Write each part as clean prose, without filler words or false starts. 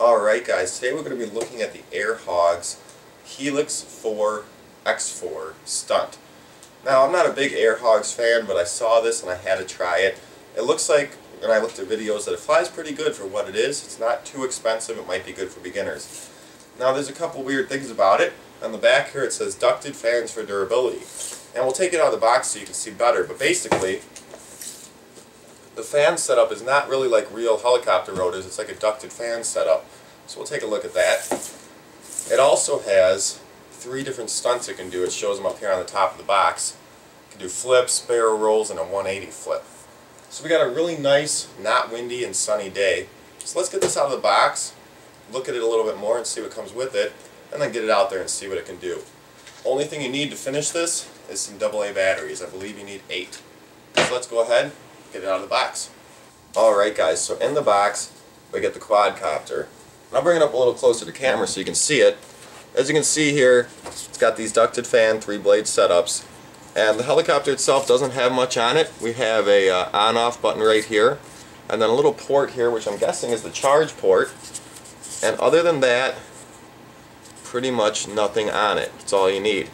Alright guys, today we're going to be looking at the AirHogs Helix 4 X4 Stunt. Now I'm not a big AirHogs fan, but I saw this and I had to try it. It looks like, when I looked at videos, that it flies pretty good for what it is. It's not too expensive, it might be good for beginners. Now there's a couple weird things about it. On the back here it says ducted fans for durability. And we'll take it out of the box so you can see better, but basically the fan setup is not really like real helicopter rotors, it's like a ducted fan setup. So we'll take a look at that. It also has 3 different stunts it can do. It shows them up here on the top of the box. It can do flips, barrel rolls, and a 180 flip. So we got a really nice, not windy and sunny day. So let's get this out of the box, look at it a little bit more and see what comes with it, and then get it out there and see what it can do. Only thing you need to finish this is some AA batteries. I believe you need 8. So let's go ahead, get it out of the box. Alright guys, so in the box we get the quadcopter. I'll bring it up a little closer to camera so you can see it. As you can see here, it's got these ducted fan 3-blade setups, and the helicopter itself doesn't have much on it. We have a on-off button right here, and then a little port here which I'm guessing is the charge port, and other than that, pretty much nothing on it. That's all you need.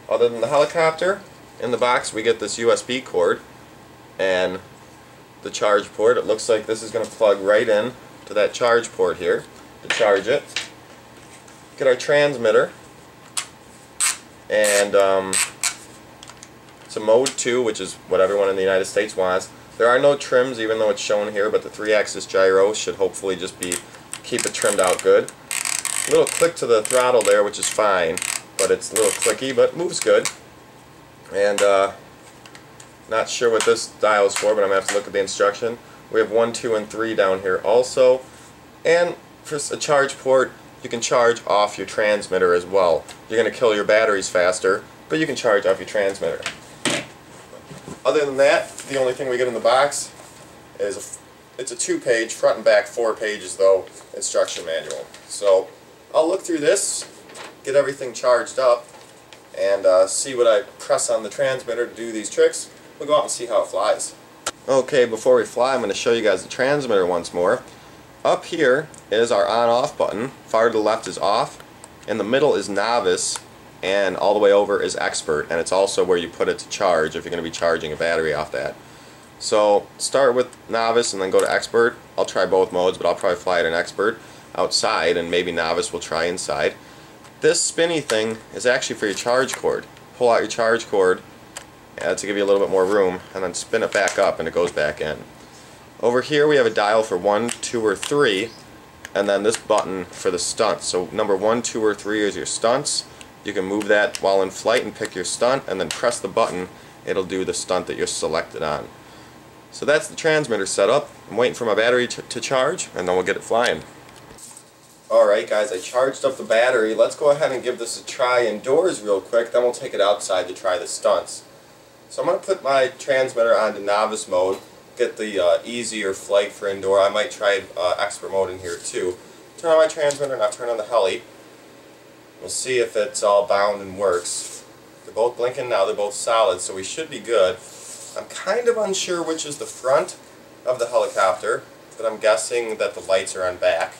Other than the helicopter, in the box we get this USB cord and the charge port. It looks like this is going to plug right in to that charge port here to charge it. Get our transmitter, and it's a mode 2, which is what everyone in the United States wants. There are no trims even though it's shown here, but the 3-axis gyro should hopefully just keep it trimmed out good. A little click to the throttle there, which is fine, but it's a little clicky, but moves good. And not sure what this dial is for, but I'm going to have to look at the instruction. We have 1, 2, and 3 down here also. And for a charge port, you can charge off your transmitter as well. You're going to kill your batteries faster, but you can charge off your transmitter. Other than that, the only thing we get in the box is it's a 2-page, front and back 4 pages though, instruction manual. So I'll look through this, get everything charged up, and see what I press on the transmitter to do these tricks. We'll go out and see how it flies. Okay, before we fly, I'm going to show you guys the transmitter once more. Up here is our on-off button. Far to the left is off. In the middle is Novice, and all the way over is Expert, and it's also where you put it to charge if you're going to be charging a battery off that. So start with Novice and then go to Expert. I'll try both modes, but I'll probably fly it in Expert outside, and maybe Novice will try inside. This spinny thing is actually for your charge cord. Pull out your charge cord to give you a little bit more room, and then spin it back up and it goes back in. Over here we have a dial for 1, 2, or 3, and then this button for the stunts. So number 1, 2, or 3 is your stunts. You can move that while in flight and pick your stunt, and then press the button. It'll do the stunt that you're selected on. So that's the transmitter setup. I'm waiting for my battery to charge, and then we'll get it flying. Alright guys, I charged up the battery. Let's go ahead and give this a try indoors real quick, then we'll take it outside to try the stunts. So I'm going to put my transmitter onto Novice mode, get the easier flight for indoor. I might try Expert mode in here too. Turn on my transmitter and I'll turn on the heli. We'll see if it's all bound and works. They're both blinking now, they're both solid, so we should be good. I'm kind of unsure which is the front of the helicopter, but I'm guessing that the lights are on back.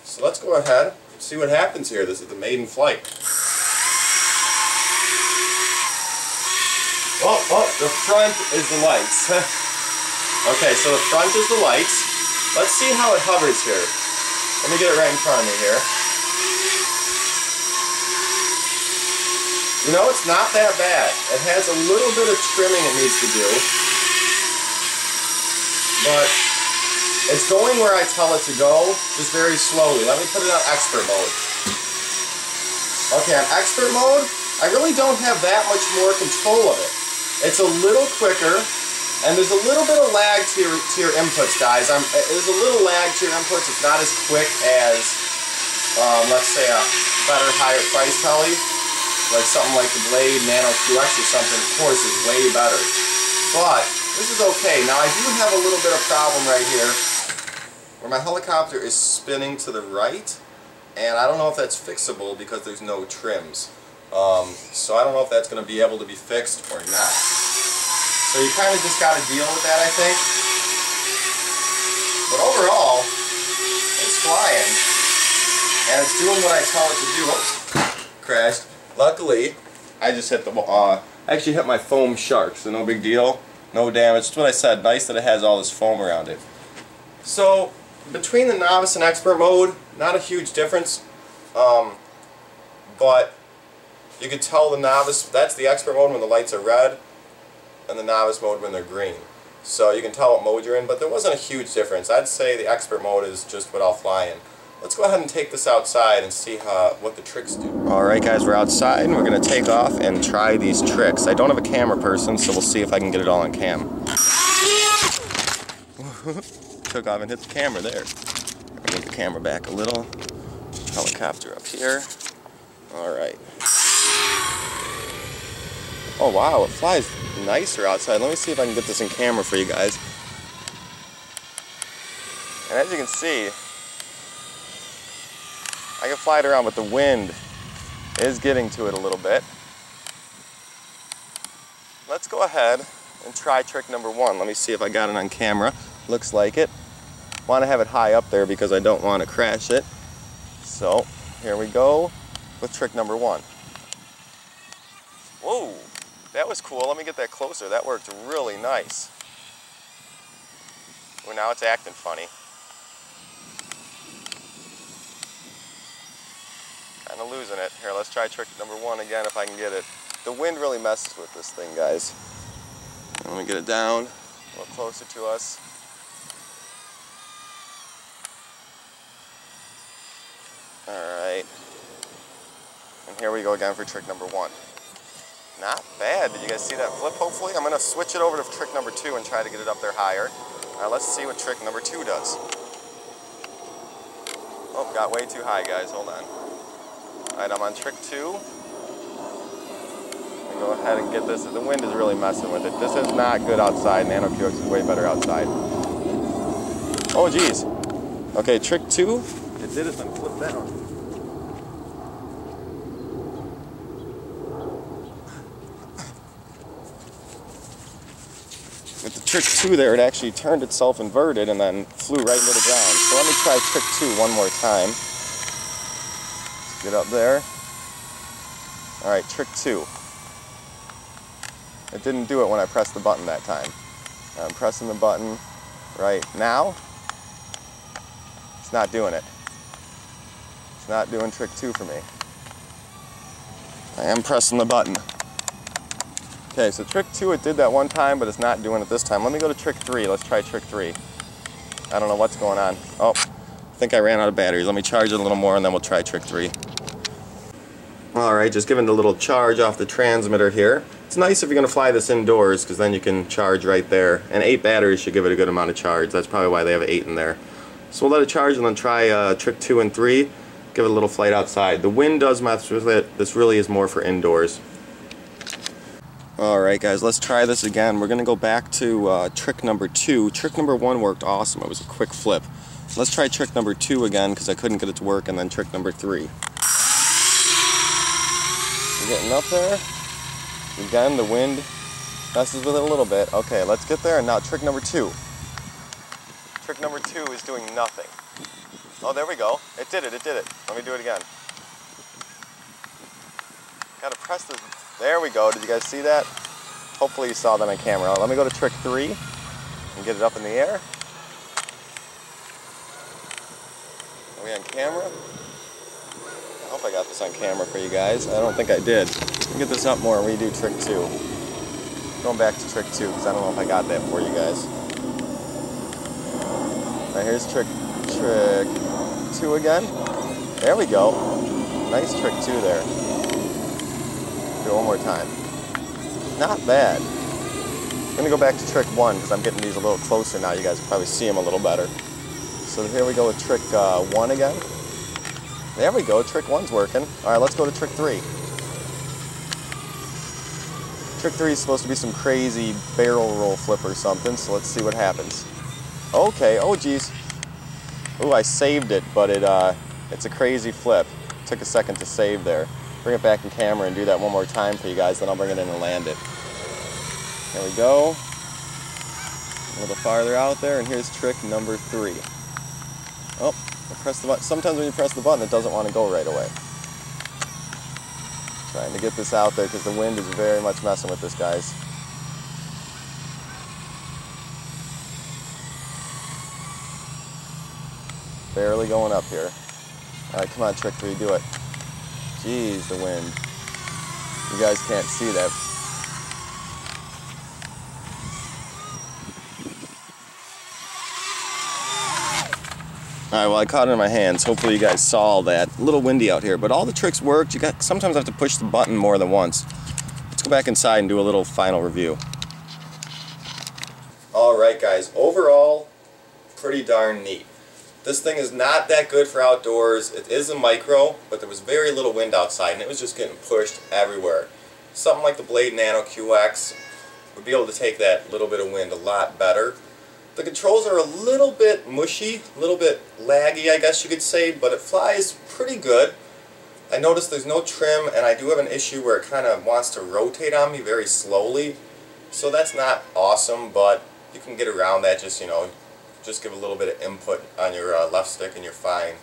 So let's go ahead and see what happens here. This is the Maiden Flight. Oh, the front is the lights. Okay, so the front is the lights. Let's see how it hovers here. Let me get it right in front of me here. You know, it's not that bad. It has a little bit of trimming it needs to do, but it's going where I tell it to go, just very slowly. Let me put it on Expert mode. Okay, on Expert mode, I really don't have that much more control of it. It's a little quicker, and there's a little bit of lag to your inputs, guys. There's a little lag to your inputs. It's not as quick as, let's say, a better, higher price heli. Like something like the Blade, Nano QX or something, of course, is way better. But this is okay. Now I do have a little bit of problem right here where my helicopter is spinning to the right, and I don't know if that's fixable because there's no trims. So I don't know if that's going to be able to be fixed or not. So you kind of just got to deal with that, I think. But overall, flying, and it's doing what I tell it to do. Oops, crashed. Luckily, I just hit the I actually hit my foam shark, so no big deal, no damage. That's what I said. Nice that it has all this foam around it. So between the novice and expert mode, not a huge difference, but you could tell the novice, that's the expert mode when the lights are red, and the novice mode when they're green. So you can tell what mode you're in, but there wasn't a huge difference. I'd say the expert mode is just what I'll fly in. Let's go ahead and take this outside and see what the tricks do. Alright guys, we're outside and we're going to take off and try these tricks. I don't have a camera person, so we'll see if I can get it all on cam. Took off and hit the camera there. Bring the camera back a little. Helicopter up here. Alright. Oh wow, it flies nicer outside. Let me see if I can get this in camera for you guys. And as you can see, I can fly it around, but the wind is getting to it a little bit. Let's go ahead and try trick number 1. Let me see if I got it on camera. Looks like it. Want to have it high up there because I don't want to crash it. So here we go with trick number 1. Whoa, that was cool. Let me get that closer. That worked really nice. Well, now it's acting funny. Kind of losing it. Here, let's try trick number 1 again if I can get it. The wind really messes with this thing, guys. Let me get it down a little closer to us. Alright. And here we go again for trick number 1. Not bad. Did you guys see that flip, hopefully? I'm going to switch it over to trick number 2 and try to get it up there higher. Alright, let's see what trick number 2 does. Oh, got way too high, guys. Hold on. Alright, I'm on trick 2. Let me go ahead and get this. The wind is really messing with it. This is not good outside. Nano QX is way better outside. Oh, geez. Okay, trick 2. It did it, then flip down. With the trick 2 there, it actually turned itself inverted and then flew right into the ground. So let me try trick 2 one more time. Let's get up there. Alright, trick 2. It didn't do it when I pressed the button that time. I'm pressing the button right now. It's not doing it. It's not doing trick 2 for me. I am pressing the button. Okay, so trick 2, it did that one time, but it's not doing it this time. Let me go to trick 3. Let's try trick 3. I don't know what's going on. Oh, I think I ran out of batteries. Let me charge it a little more and then we'll try trick 3. Alright, just giving it a little charge off the transmitter here. It's nice if you're going to fly this indoors because then you can charge right there. And 8 batteries should give it a good amount of charge. That's probably why they have 8 in there. So we'll let it charge and then try trick 2 and 3. Give it a little flight outside. The wind does mess with it. This really is more for indoors. Alright guys, let's try this again. We're going to go back to trick number 2. Trick number 1 worked awesome. It was a quick flip. Let's try trick number 2 again because I couldn't get it to work, and then trick number 3. We're getting up there. Again, the wind messes with it a little bit. Okay, let's get there, and now trick number 2. Trick number 2 is doing nothing. Oh, there we go. It did it, it did it. Let me do it again. Gotta press the... There we go. Did you guys see that? Hopefully you saw that on camera. Let me go to trick 3 and get it up in the air. Are we on camera? I hope I got this on camera for you guys. I don't think I did. Let me get this up more and redo trick 2. Going back to trick 2 because I don't know if I got that for you guys. Alright, here's trick 2 again. There we go. Nice trick 2 there. Do it one more time. Not bad. I'm going to go back to trick 1 because I'm getting these a little closer now. You guys can probably see them a little better. So here we go with trick 1 again. There we go. Trick 1's working. Alright, let's go to trick 3. Trick 3 is supposed to be some crazy barrel roll flip or something, so let's see what happens. Okay, oh geez. Ooh, I saved it, but it's a crazy flip. Took a second to save there. Bring it back in camera and do that one more time for you guys, then I'll bring it in and land it. There we go. A little farther out there, and here's trick number 3. Oh, I pressed the button. Sometimes when you press the button, it doesn't want to go right away. Trying to get this out there because the wind is very much messing with this, guys. Barely going up here. Alright, come on, Trick 3, do it. Jeez, the wind. You guys can't see that. Alright, well, I caught it in my hands. Hopefully you guys saw all that. A little windy out here, but all the tricks worked. You sometimes have to push the button more than once. Let's go back inside and do a little final review. Alright guys, overall, pretty darn neat. This thing is not that good for outdoors. It is a micro, but there was very little wind outside and it was just getting pushed everywhere. Something like the Blade Nano QX would be able to take that little bit of wind a lot better. The controls are a little bit mushy, a little bit laggy, I guess you could say, but it flies pretty good. I noticed there's no trim, and I do have an issue where it kind of wants to rotate on me very slowly. So that's not awesome, but you can get around that. Just, you know, just give a little bit of input on your left stick and you're fine.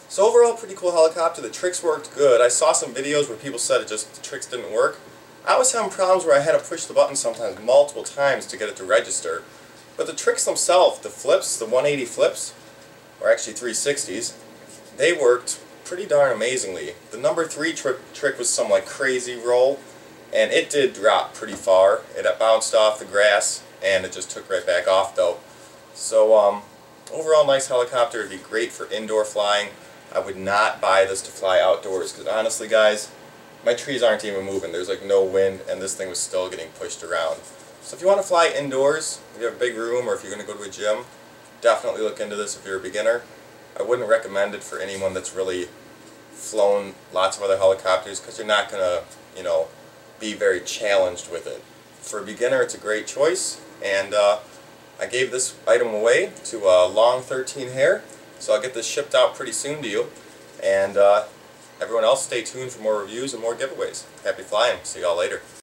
So overall, pretty cool helicopter. The tricks worked good. I saw some videos where people said the tricks didn't work. I was having problems where I had to push the button sometimes multiple times to get it to register. But the tricks themselves, the flips, the 180 flips, or actually 360s, they worked pretty darn amazingly. The number 3 trick was some like crazy roll, and it did drop pretty far. It bounced off the grass, and it just took right back off though. So overall nice helicopter. It'd be great for indoor flying. I would not buy this to fly outdoors, because honestly guys, my trees aren't even moving. There's like no wind, and this thing was still getting pushed around. So if you want to fly indoors, if you have a big room, or if you're going to go to a gym, definitely look into this if you're a beginner. I wouldn't recommend it for anyone that's really flown lots of other helicopters, because you're not going to, you know, be very challenged with it. For a beginner, it's a great choice, and I gave this item away to Long 13 Hair, so I'll get this shipped out pretty soon to you. And everyone else, stay tuned for more reviews and more giveaways. Happy flying. See y'all later.